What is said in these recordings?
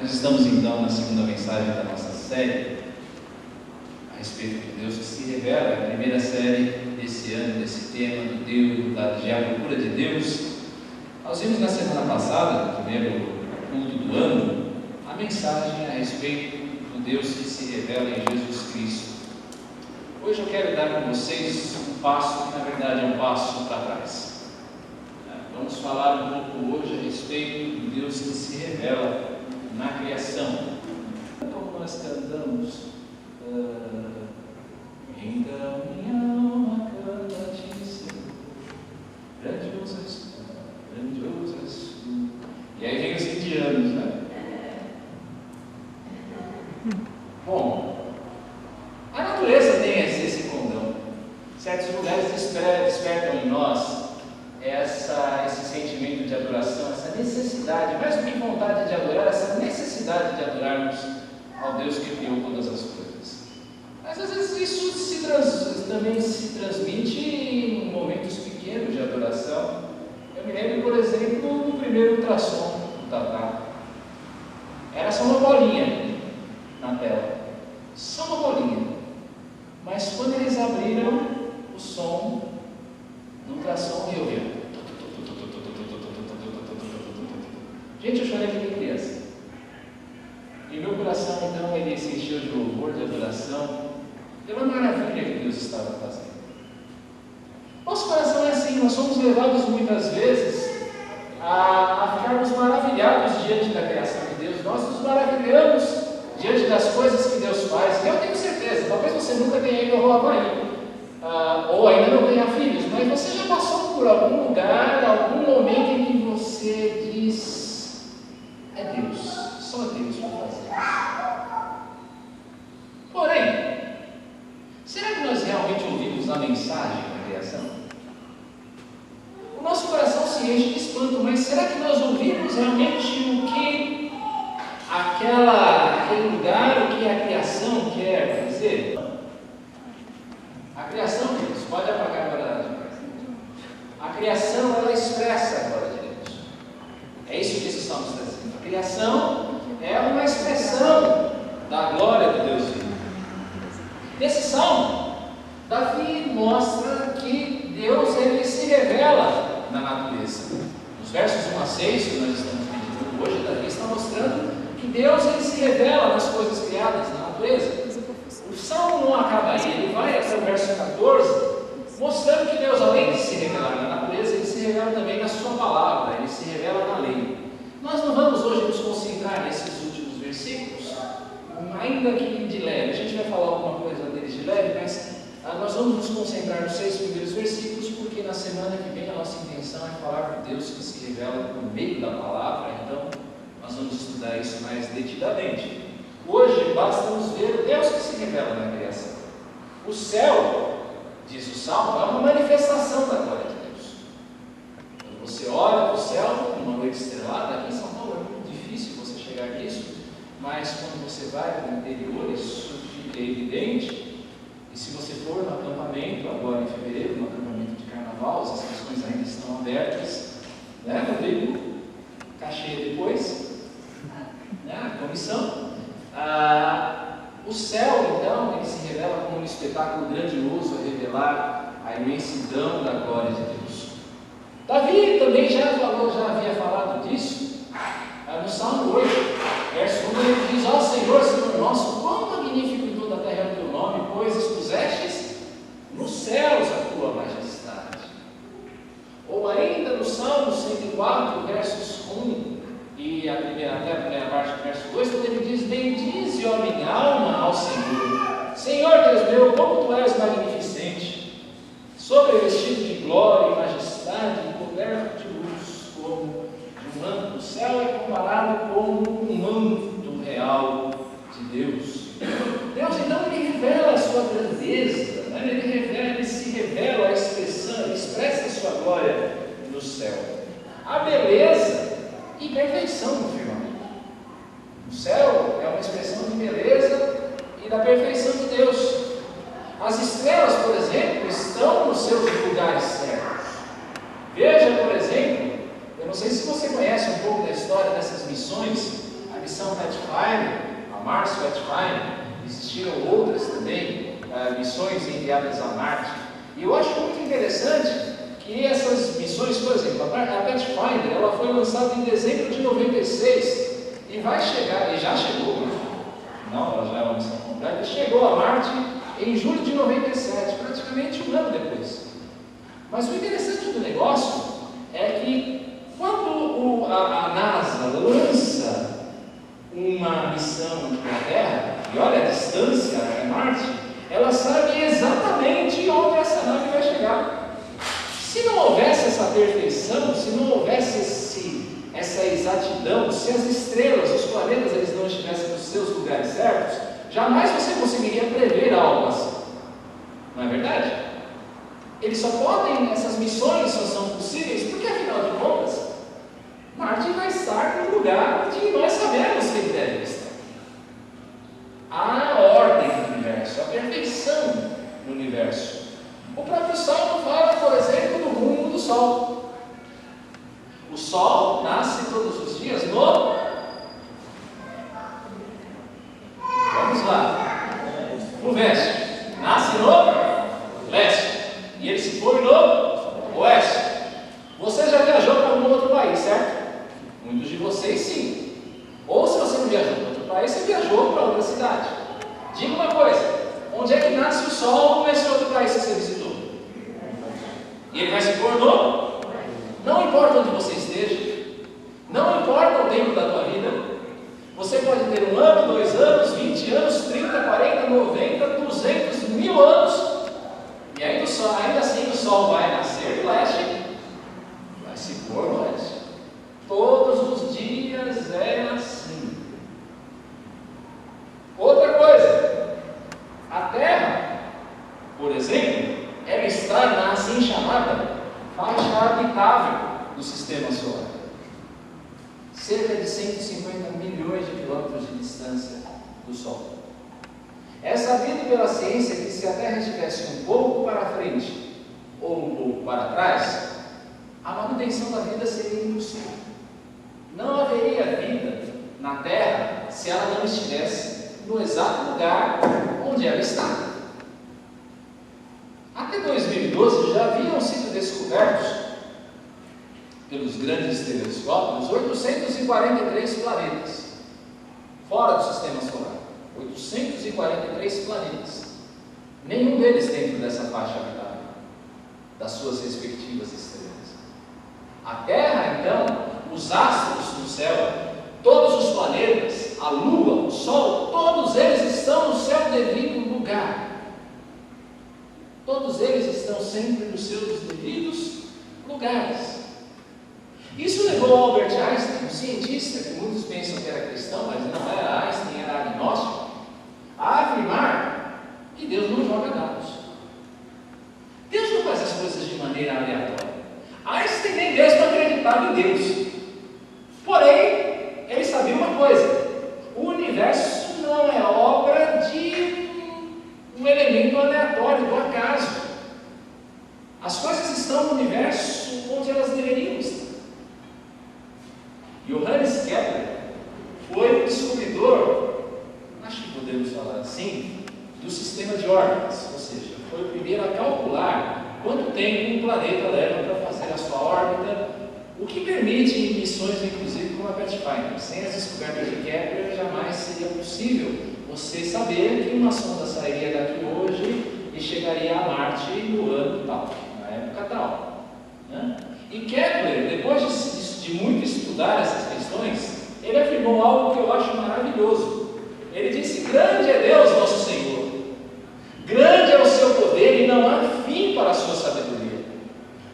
Nós estamos então na segunda mensagem da nossa série a respeito de Deus que se revela. É a primeira série desse ano, desse tema do Deus, da procura de Deus. Nós vimos na semana passada, no primeiro culto do ano, a mensagem a respeito do Deus que se revela em Jesus Cristo. Hoje eu quero dar com vocês um passo que na verdade é um passo para trás. Vamos falar um pouco hoje a respeito do Deus que se revela na criação. Como nós cantamos, então minha alma canta-te, Senhor, grandioso és tu, grandioso és tu. E aí vem os indianos, né? Bom, a natureza tem esse condão. Certos lugares despertam em nós esse sentimento de adoração, essa necessidade, mais do que vontade de adorar, essa necessidade de adorarmos ao Deus que criou todas as coisas. Mas às vezes isso também se transmite em momentos pequenos de adoração. Eu me lembro, por exemplo, do primeiro ultrassom do Tatá. Era só uma bolinha na tela, só uma bolinha. Mas quando eles abriram o som do ultrassom, eu vi. Gente, eu chorei de criança. E meu coração, então, ele se encheu de louvor, de adoração, pela maravilha que Deus estava fazendo. Nosso coração é assim, nós somos levados muitas vezes a ficarmos maravilhados diante da criação de Deus. Nós nos maravilhamos diante das coisas que Deus faz. E eu tenho certeza, talvez você nunca tenha ido ao Havaí, ou ainda não tenha filhos, mas você já passou por algum lugar, algum momento em que você diz: é Deus, só Deus para fazer isso. Porém, será que nós realmente ouvimos a mensagem da criação? O nosso coração se enche de espanto, mas será que nós ouvimos realmente o que aquele lugar, o que a criação quer dizer? A criação, Deus, pode apagar agora. A criação, ela expressa a glória de Deus. É isso que esse salmo está dizendo. A criação é uma expressão da glória de Deus vivo. Nesse salmo, Davi mostra que Deus, ele se revela na natureza. Nos versos 1 a 6, que nós estamos meditando hoje, Davi está mostrando que Deus, ele se revela nas coisas criadas na natureza. O salmo não acaba aí, ele vai até o verso 14, mostrando que Deus, além de se revelar na natureza, ele se revela também na sua palavra, ele se revela na lei. Nós não vamos hoje nos concentrar nesses últimos versículos, ainda que de leve. A gente vai falar alguma coisa deles de leve, mas nós vamos nos concentrar nos 6 primeiros versículos, porque na semana que vem a nossa intenção é falar de Deus que se revela por meio da palavra. Então nós vamos estudar isso mais detidamente. Hoje basta nos ver o Deus que se revela na criação. O céu, diz o salmo, é uma manifestação da glória de Deus. Quando você olha para o céu, numa noite estrelada, aqui em São Paulo é muito difícil você chegar nisso, mas quando você vai para o interior, isso fica evidente. E se você for no acampamento, agora em fevereiro, no acampamento de carnaval, as inscrições ainda estão abertas, né, Rodrigo? Cachê depois, né, a comissão. O céu, então, ele se revela como um espetáculo grandioso a revelar a imensidão da glória de Deus. Davi também já havia falado disso no Salmo 8, verso 1, ele diz: ó Senhor, Senhor nosso, quão magnífico em toda a terra é o teu nome, pois expusestes nos céus a tua majestade. Ou ainda no Salmo 104, versos 1 e até a primeira parte do verso 2, quando ele diz: bendize, ó minha alma, ao Senhor. Senhor Deus meu, como tu és magnificente, sobrevestido de glória e majestade, e coberto de luz como de um manto. O céu é comparado como um manto real de Deus. Deus, então, ele revela a sua grandeza, né? Ele se revela a expressão, ele expressa a sua glória no céu. A beleza e perfeição no firmamento. O céu é uma expressão de beleza e da perfeição de Deus. As estrelas, por exemplo, estão nos seus lugares certos. Veja, por exemplo, eu não sei se você conhece um pouco da história dessas missões, a missão Red Pathfinder, existiram outras também, missões enviadas a Marte. E eu acho muito interessante que essas missões, por exemplo, a Pathfinder, ela foi lançada em dezembro de 96 e vai chegar, e já chegou, não, ela já é uma missão completa, chegou a Marte em julho de 97, praticamente um ano depois. Mas o interessante do negócio é que quando a NASA lança uma missão para a Terra, e olha a distância de Marte, ela sabe exatamente onde essa nave vai chegar. Se não houvesse essa perfeição, se não houvesse essa exatidão, se as estrelas, os planetas, eles não estivessem nos seus lugares certos, jamais você conseguiria prever algo assim. Não é verdade? Essas missões só são possíveis porque, afinal de contas, Marte vai estar no lugar onde nós sabemos que ele deve estar. A ordem do universo, a perfeição no universo. O próprio Salmo fala, por exemplo, do rumo do Sol. O Sol nasce todos os dias no... Vamos lá. No Oeste. Nasce no Leste. E ele se põe no Oeste. Você já viajou para algum outro país, certo? Muitos de vocês sim. Ou se você não viajou para outro país, você viajou para outra cidade. Diga uma coisa: onde é que nasce o Sol nesse outro país que você visitou? E ele vai se pôr no... Não importa onde você esteja, não importa o tempo da tua vida, você pode ter 1 ano, 2 anos, 20 anos, 30, 40, 90, 200, 1000 anos, e ainda assim o Sol vai nascer do leste, vai se pôr no oeste. Todos os dias é assim. Outra coisa, a Terra, por exemplo, ela está na assim chamada faixa habitável do sistema solar, cerca de 150 milhões de quilômetros de distância do Sol. É sabido pela ciência que se a Terra estivesse um pouco para frente ou um pouco para trás, a manutenção da vida seria impossível. Não haveria vida na Terra se ela não estivesse no exato lugar onde ela está. Até 2012 já haviam sido descobertos pelos grandes telescópios 843 planetas fora do sistema solar. 843 planetas. Nenhum deles dentro dessa faixa habitável das suas respectivas estrelas. A Terra, então, os astros no céu, todos os planetas, a Lua, o Sol, todos eles estão no seu devido lugar. Todos eles estão sempre nos seus devidos lugares. Isso levou Albert Einstein, um cientista que muitos pensam que era cristão, mas não era Einstein, era agnóstico, a afirmar que Deus não joga dados. Deus não faz as coisas de maneira aleatória. Einstein nem Deus não acreditava em Deus. Porém, ele sabia uma coisa: o universo não é obra de um elemento aleatório, do acaso. As coisas estão no universo onde elas deveriam estar. Johannes Kepler foi o descobridor, acho que podemos falar assim, do sistema de órbitas, ou seja, foi o primeiro a calcular quanto tempo um planeta leva para fazer a sua órbita, o que permite missões, inclusive, como a Pathfinder. Sem as descobertas de Kepler, jamais seria possível você saber que uma sonda sairia daqui hoje e chegaria a Marte no ano tal, na época tal, né? E Kepler, depois de muito estudar essas questões, ele afirmou algo que eu acho maravilhoso. Ele disse: grande é Deus nosso Senhor, grande é o seu poder e não há fim para a sua sabedoria.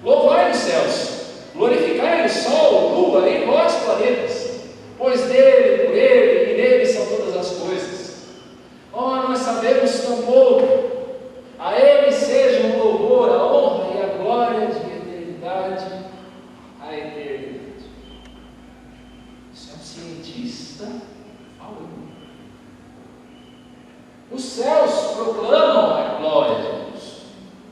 Louvai os céus, glorificai o sol, lua e vós planetas, pois dele, por ele e nele são todas as coisas. Oh, nós sabemos tão pouco. A ele sejam o louvor, a honra e a glória de eternidade a eternidade. Isso é um cientista falando. Os céus proclamam a glória de Deus.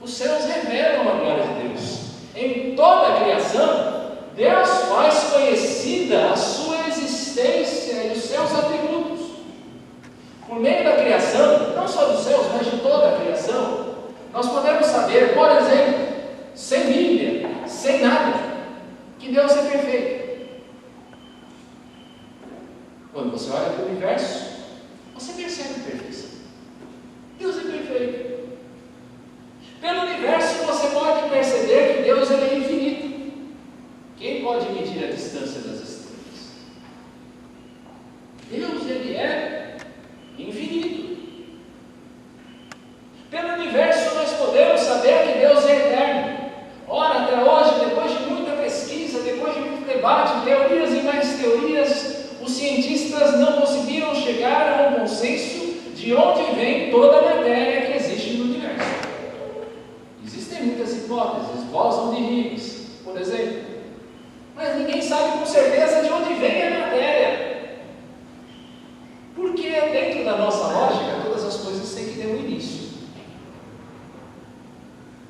Os céus revelam a glória de Deus. Em toda a criação, Deus faz conhecida a sua existência e os seus atributos. Por criação, não só dos céus, mas de toda a criação, nós podemos saber, por exemplo, sem Bíblia, sem nada, que Deus é perfeito. Quando você olha para o universo, você percebe a perfeição. Deus é perfeito. Pelo universo você pode perceber que Deus ele é infinito. Quem pode medir a distância das estrelas? Deus ele é infinito. Pelo universo nós podemos saber que Deus é eterno. Ora, até hoje, depois de muita pesquisa, depois de muito debate, teorias e mais teorias, os cientistas não conseguiram chegar a um consenso de onde vem toda a matéria que existe no universo. Existem muitas hipóteses, bóson de Higgs, por exemplo, mas ninguém sabe com certeza de onde vem a matéria. Porque dentro da nossa lógica, todas as coisas têm que ter um início.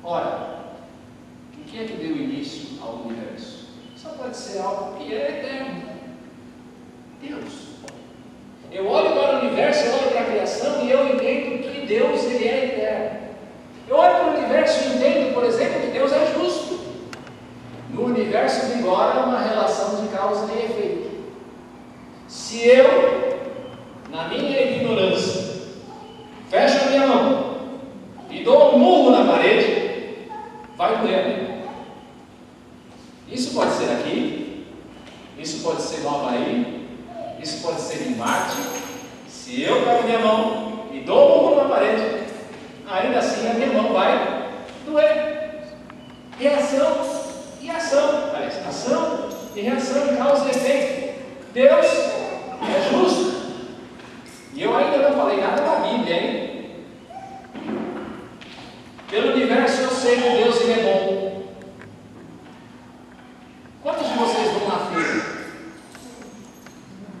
Ora, o que é que deu início ao universo? Só pode ser algo que é eterno. Deus. Eu olho para o universo, eu olho para a criação e eu entendo que Deus ele é eterno. Eu olho para o universo e entendo, por exemplo, que Deus é justo. No universo vigora uma relação de causa e efeito. Se eu, na minha ignorância, fecho a minha mão e dou um murro na parede, vai doer. Isso pode ser aqui, isso pode ser no Havaí, isso pode ser em Marte. Se eu pego minha mão e dou um murro na parede, ainda assim a minha mão vai doer. Reação e ação. Ação e reação, causa e efeito. Deus é justo. E eu ainda não falei nada da Bíblia, hein? Pelo universo eu sei que Deus ele é bom. Quantos de vocês vão na feira?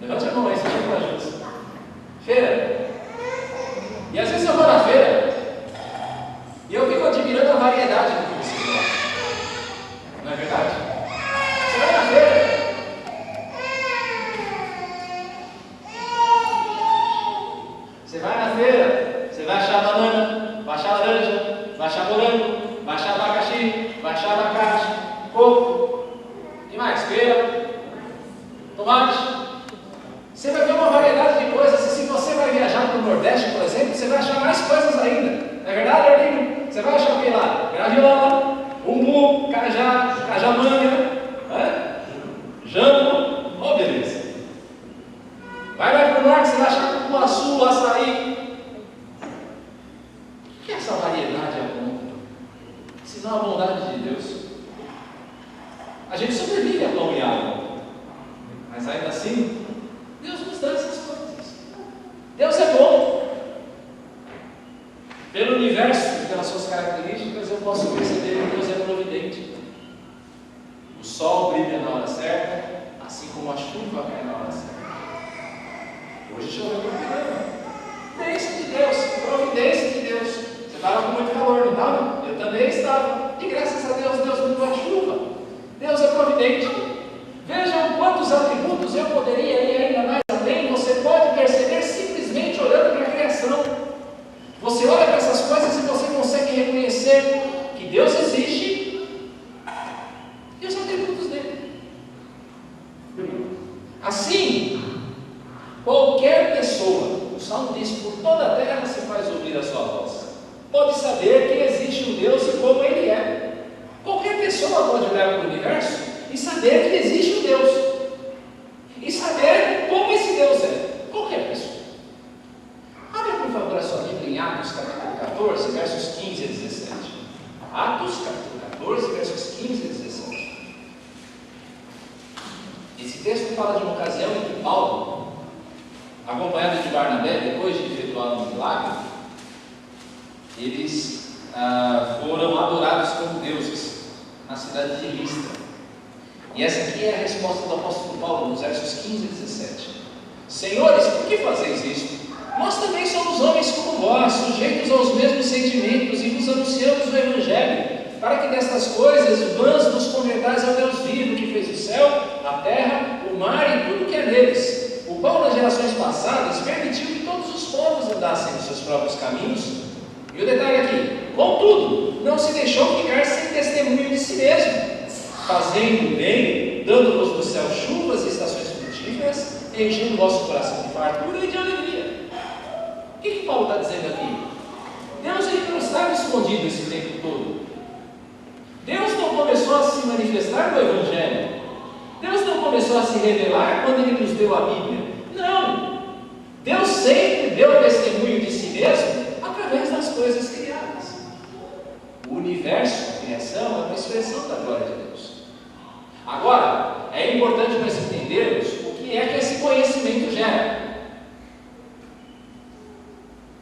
Levante a mão aí, seja corajoso. Feira. E às vezes eu vou na feira e eu fico admirando a variedade do que você gosta. Não é verdade? Você vai na feira. Você vai na feira, você vai achar banana, vai achar laranja, vai achar morango, vai achar abacaxi, vai achar abacate, coco. E mais? Pera, tomate. Você vai ver uma variedade de coisas. E se você vai viajar para o Nordeste, por exemplo, você vai achar mais coisas ainda. Não é verdade, Arlindo? Você vai achar o que lá? Graviola, umbu, cajá, cajamanga, jambo. Oh, beleza. Vai lá para o Norte, você vai achar cupuaçu, açaí. O que essa variedade aponta? Senão a bondade de Deus. A gente sobrevive a pão e água, mas ainda assim, Deus nos dá essas coisas. Deus é bom. Pelo universo e pelas suas características, eu posso perceber que Deus é providente. O sol brilha na hora certa, assim como a chuva cai na hora certa. Hoje choveu por caramba. Bênção de Deus, providência de Deus. Você estava com muito calor, não estava? Eu também estava. E graças a Deus, Deus me deu a chuva. Deus é providente. Vejam quantos atributos eu poderia ir ainda mais além. Você pode perceber simplesmente olhando para a criação. Você olha para essas coisas e você consegue reconhecer que Deus existe e os atributos dele. Assim, qualquer pessoa, o Salmo diz, por toda a terra se faz ouvir a sua voz, pode saber que existe um Deus e como ele é. Qualquer pessoa pode olhar para o universo e saber que existe um Deus. E saber como esse Deus é. Qualquer pessoa. Abre por favor a sua Bíblia em Atos capítulo 14, versos 15 a 17. Atos capítulo 14, versos 15 a 17. Esse texto fala de uma ocasião em que Paulo, acompanhado de Barnabé, depois de efetuar um milagre, eles foram adorados como deuses na cidade de Listra. E essa aqui é a resposta do apóstolo Paulo nos versos 15 e 17. Senhores, por que fazeis isto? Nós também somos homens como vós, sujeitos aos mesmos sentimentos, e vos anunciamos o Evangelho, para que destas coisas vãs nos convertais ao Deus vivo, que fez o céu, a terra, o mar e tudo que é neles. O qual nas gerações passadas permitiu que todos os povos andassem si mesmo, fazendo o bem, dando-vos do céu chuvas e estações frutíferas, enchendo o vosso coração de fartura e de alegria. O que Paulo está dizendo aqui? Deus ele não estava escondido esse tempo todo. Deus não começou a se manifestar no Evangelho. Deus não começou a se revelar quando Ele nos deu a Bíblia. Não! Deus sempre deu testemunho de si mesmo através das coisas criadas. O universo, a criação, é uma expressão da glória de Deus. Agora, é importante nós entendermos o que é que esse conhecimento gera.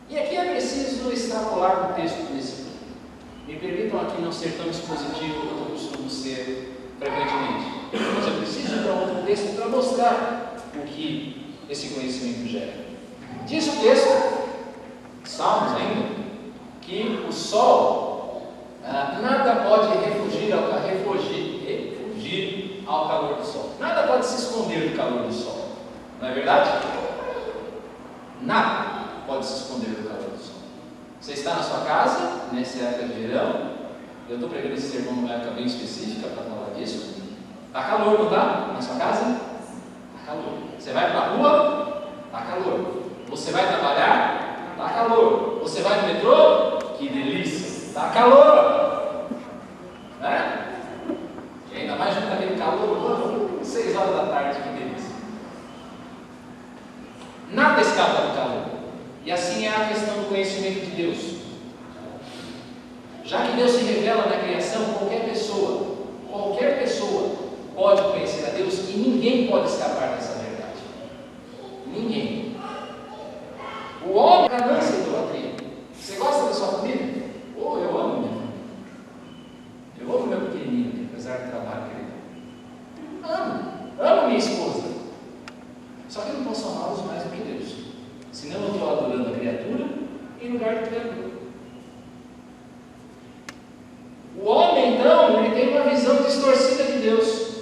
E aqui é preciso extrapolar o texto nesse ponto. Me permitam aqui não ser tão expositivo quanto eu costumo ser frequentemente. Mas eu preciso ir para outro texto para mostrar o que esse conhecimento gera. Diz o texto, Salmos ainda, que o sol nada pode refugir ao calor do sol. Nada pode se esconder do calor do sol. Não é verdade? Nada pode se esconder do calor do sol. Você está na sua casa, nessa época de verão. Eu estou pregando esse sermão numa época bem específica para falar disso. Está calor, não está? Na sua casa? Está calor. Você vai para a rua? Está calor. Você vai trabalhar? Está calor. Você vai no metrô? Que delícia! Está calor! Né? E ainda mais junto aquele calor, 6 horas da tarde, que delícia. Nada escapa do calor. E assim é a questão do conhecimento de Deus. Já que Deus se revela na criação, qualquer pessoa pode conhecer a Deus e ninguém pode escapar dessa verdade. Ninguém. O homem é ganância e idolatria. Você gosta da sua comida? Oh, eu amo minha família. Eu amo meu pequenininho, apesar do trabalho que ele dá. Amo minha esposa. Só que eu não posso amá-los mais do que Deus. Senão eu estou adorando a criatura em lugar do Criador. O homem, então, ele tem uma visão distorcida de Deus.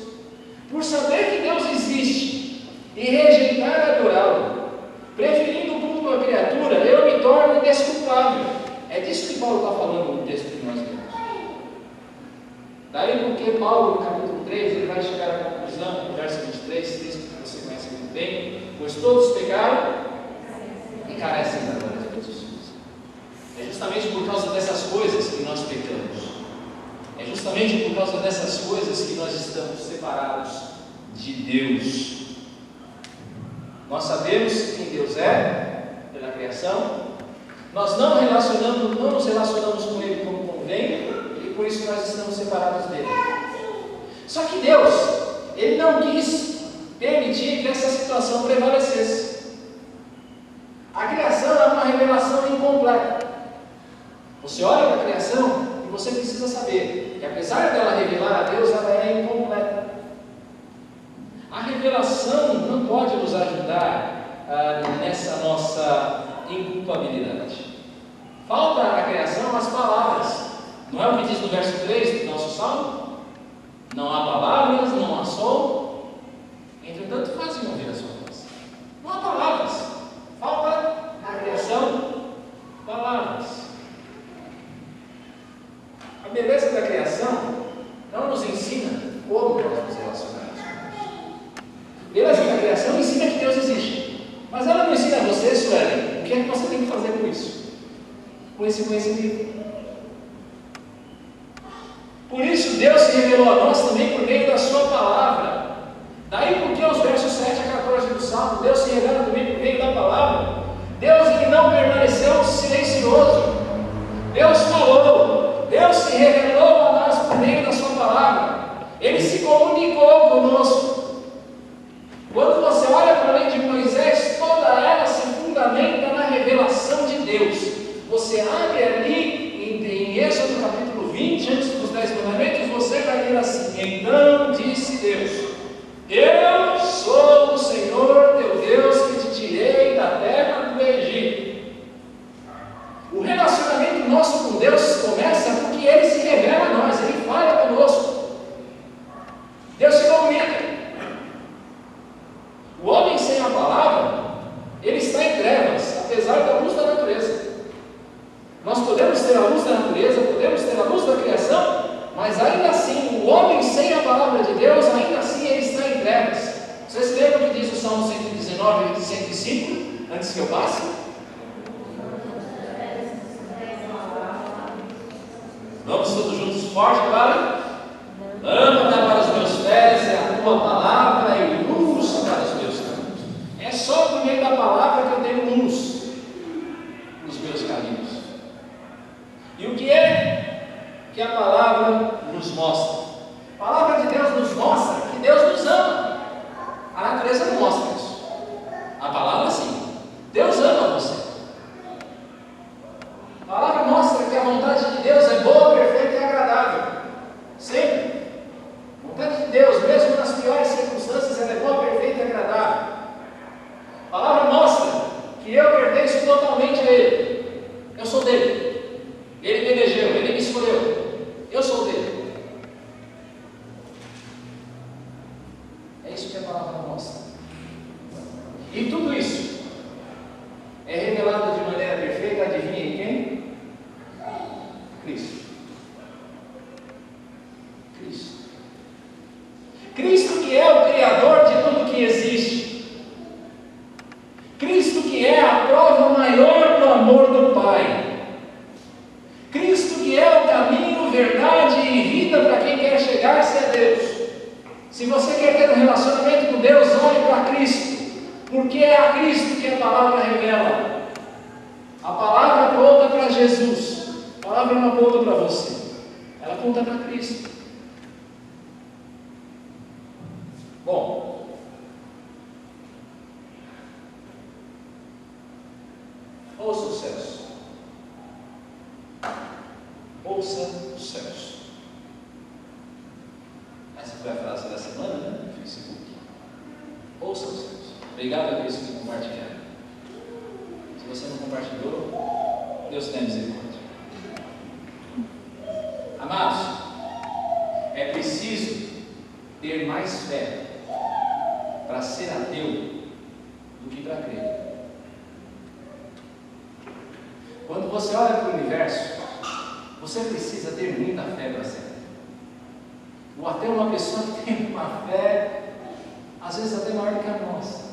Por saber que Deus existe e rejeitar adorá-lo, preferindo o culto à criatura, eu me torno indesculpável. É disso que Paulo está falando no texto que nós lemos. Daí porque Paulo, no capítulo 3, ele vai chegar à conclusão, no verso 23, texto que você conhece muito bem, pois todos pecaram e carecem da glória de Deus. É justamente por causa dessas coisas que nós pecamos. É justamente por causa dessas coisas que nós estamos separados de Deus. Nós sabemos quem Deus é pela criação. Nós não nos relacionamos com Ele como convém, e por isso nós estamos separados dele. Só que Deus, Ele não quis permitir que essa situação prevalecesse. A criação é uma revelação incompleta. Você olha para a criação e você precisa saber que apesar dela revelar a Deus, ela é incompleta. A revelação não pode nos ajudar nessa nossa inculpabilidade. Falta à criação as palavras. Não é o que diz no verso 3 do nosso salmo? Não há palavras, não há som, entretanto fazem ouvir a sua voz. Não há palavras. Falta à criação palavras. A beleza da criação não nos ensina como nós nos relacionarmos com Deus. A beleza da criação ensina que Deus existe. Mas ela não ensina a você, Suelen, o que é que você tem que fazer com isso? Com esse conhecimento. Por isso Deus se revelou a nós também por meio da sua palavra. Daí porque os versos 7 a 14 do Salmo, Deus se revela também por meio da palavra. Deus ele não permaneceu silencioso. Deus falou. Deus se revelou a nós por meio da sua palavra. Ele se comunicou conosco. Quando você olha para a lei de Moisés, toda ela se fundamenta na revelação de Deus. Você abre ali em Êxodo capítulo 20, antes dos 10 mandamentos, você vai ler assim: então disse Deus, eu sou o Senhor teu Deus que te tirei da terra do Egito. O relacionamento nosso com Deus começa porque Ele se revela a nós, Ele fala conosco. Deus se comunica. O homem sem a palavra, ele está em trevas, apesar da luz da natureza. Nós podemos ter a luz da natureza, podemos ter a luz da criação, mas ainda assim o homem sem a palavra de Deus, ainda assim ele está em trevas. Vocês se lembram o que diz o Salmo 119 e 105, antes que eu passe? Vamos todos juntos, forte agora. Lâmpada para os meus pés é a tua palavra e luz para os meus caminhos. É só por meio da palavra que eu tenho luz nos meus caminhos. E o que é que a palavra nos mostra? A palavra de Deus nos mostra que Deus nos ama. A natureza não mostra isso. A palavra sim. Deus ama você. A palavra mostra que a vontade de Deus é boa, perfeita e agradável. Sempre. A vontade de Deus, mesmo nas piores circunstâncias, ela é boa, perfeita e agradável. A palavra mostra que eu pertenço totalmente a Ele. Eu sou dele. Ele me elegeu, Ele me escolheu. Eu sou dele. É isso que a palavra mostra. E tudo isso é revelado de maneira perfeita, adivinha em quem? Cristo. Cristo. Cristo que é o Criador de tudo que existe. Cristo que é a prova maior do amor do Pai. Cristo que é o caminho, verdade e vida para quem quer chegar-se a Deus. Se você quer ter um relacionamento com Deus, olhe para Cristo, porque é a Cristo que a palavra revela. A palavra aponta para Jesus, a palavra não aponta para você, ela aponta para Cristo. Bom, ouça os céus. Ouça os céus. Essa foi a frase da semana, né? No Facebook. Ouça os céus. Obrigado a Cristo que compartilharam. Se você não compartilhou, Deus tenha misericórdia. Amados, é preciso ter mais fé para ser ateu do que para crer. Quando você olha para o universo, você precisa ter muita fé para ser ateu. O ateu é uma pessoa que tem uma fé, às vezes até maior do que a nossa.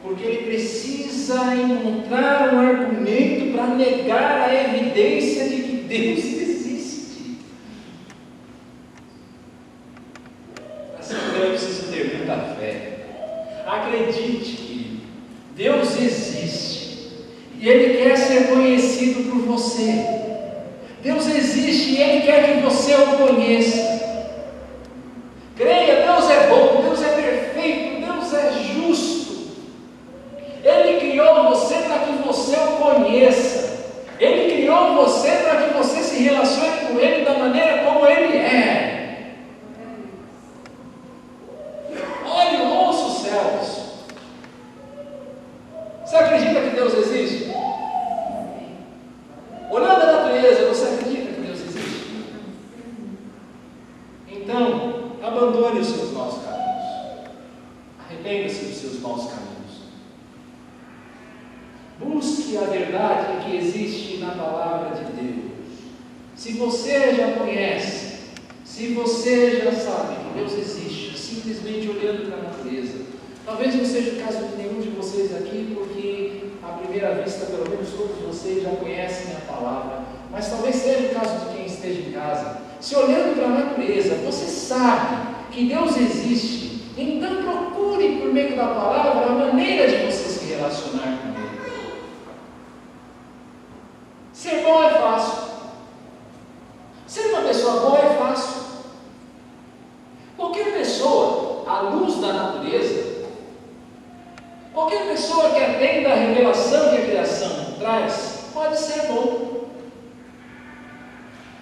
Porque ele precisa encontrar um argumento para negar a evidência de que Deus existe. Para ser ateu eu preciso ter muita fé. Acredite, querido, Deus existe e Ele quer ser conhecido por você. Deus existe e Ele quer que você o conheça. Creia, Deus é bom, Deus é perfeito, Deus é justo. Ele criou você para que você o conheça. Ele criou você para que você se relacione com Ele da maneira como Ele é. Olhe, ouça os céus. Você acredita que Deus existe? Olhando a natureza, você acredita que Deus existe? Então, abandone os seus maus caminhos. Arrependa-se dos seus maus caminhos. Busque a verdade que existe na palavra de Deus. Se você já conhece, se você já sabe que Deus existe, simplesmente olhando para a natureza, talvez não seja o caso de nenhum de vocês aqui, porque à primeira vista, pelo menos todos vocês já conhecem a palavra, mas talvez seja o caso de quem esteja em casa. Se olhando para a natureza, você sabe que Deus existe, então procure por meio da palavra a maneira de você se relacionar com Ele. Ser bom é fácil. Ser uma pessoa boa é fácil. Qualquer pessoa, à luz da natureza, qualquer pessoa que atenda à revelação que a criação traz, pode ser bom.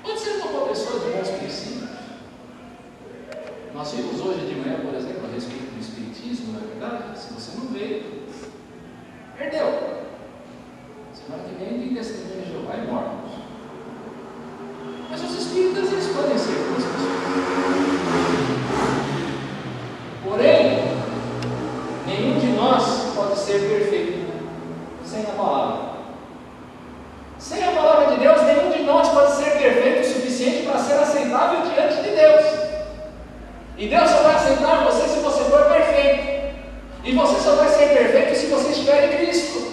Pode ser uma boa pessoa de bons princípios. Nós vimos hoje de manhã, por exemplo, a respeito do Espiritismo, não é verdade? Se você não veio, perdeu. Semana que vem tem testemunho de Jeová e mortos. Mas os Espíritas, eles podem ser boas pessoas. Porém, nenhum de nós pode ser perfeito sem a palavra. Sem a palavra de Deus, nenhum de nós pode ser perfeito o suficiente para ser aceitável diante de Deus. E Deus só vai aceitar você se você for perfeito. E você só vai ser perfeito se você estiver em Cristo.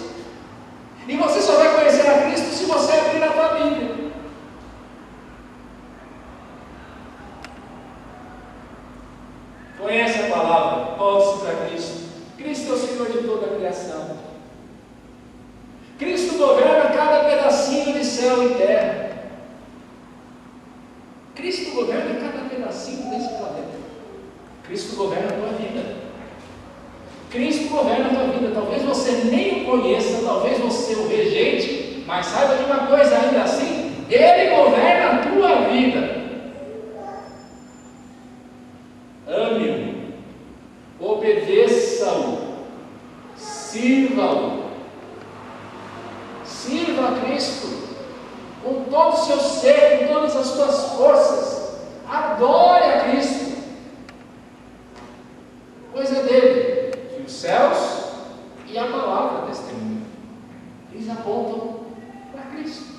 E você só vai conhecer a Cristo se você abrir a tua Bíblia. Conhece a palavra, volte-se para Cristo. Cristo é o Senhor de toda a criação. Cristo governa cada pedacinho de céu e terra. Cristo governa cada pedacinho desse planeta. Cristo governa a tua vida. Cristo governa a tua vida. Talvez você nem o conheça, talvez você o rejeite, mas saiba de uma coisa, ainda assim, Ele governa a tua vida. Ame-o, obedeça-o, sirva-o, sirva a Cristo com todo o seu ser, com todas as suas forças, adore a Cristo, pois é dele que os céus e a palavra testemunham, eles apontam para Cristo.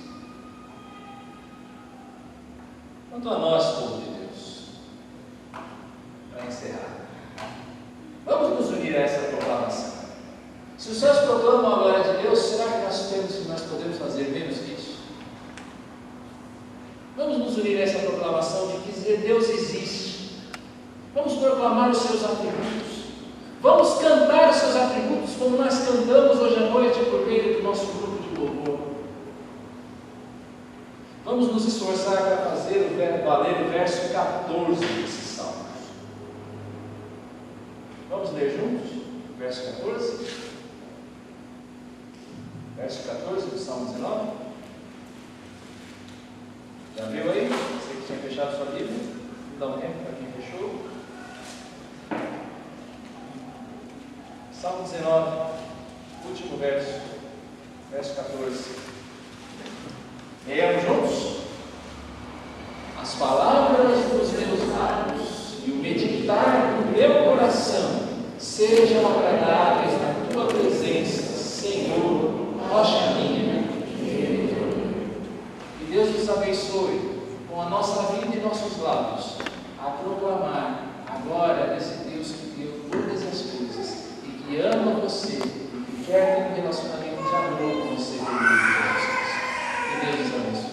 Quanto a nós, povo de Deus, para encerrar, vamos nos unir a essa proclamação. Se os céus proclamam a glória de Deus, será que nós podemos fazer menos que isso? Vamos nos unir a essa proclamação de que Deus existe. Vamos proclamar os seus atributos. Vamos cantar os seus atributos como nós cantamos hoje à noite por meio do nosso grupo de louvor. Vamos nos esforçar para fazer valer o verso 14 desse salmo. Vamos ler juntos o verso 14? Verso 14 do Salmo 19. Já viu aí? Você que tinha fechado sua Bíblia? Dá um tempo para quem fechou. Salmo 19, último verso, verso 14. Leiamos juntos? As palavras dos meus lábios e o meditar do meu coração sejam agradáveis na tua presença, Senhor, rocha minha. Que Deus nos abençoe com a nossa vida e nossos lábios a proclamar a glória desse Deus que deu todas as coisas e que ama você e que quer ter um relacionamento de amor com você. Que Deus nos abençoe.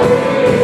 Deus.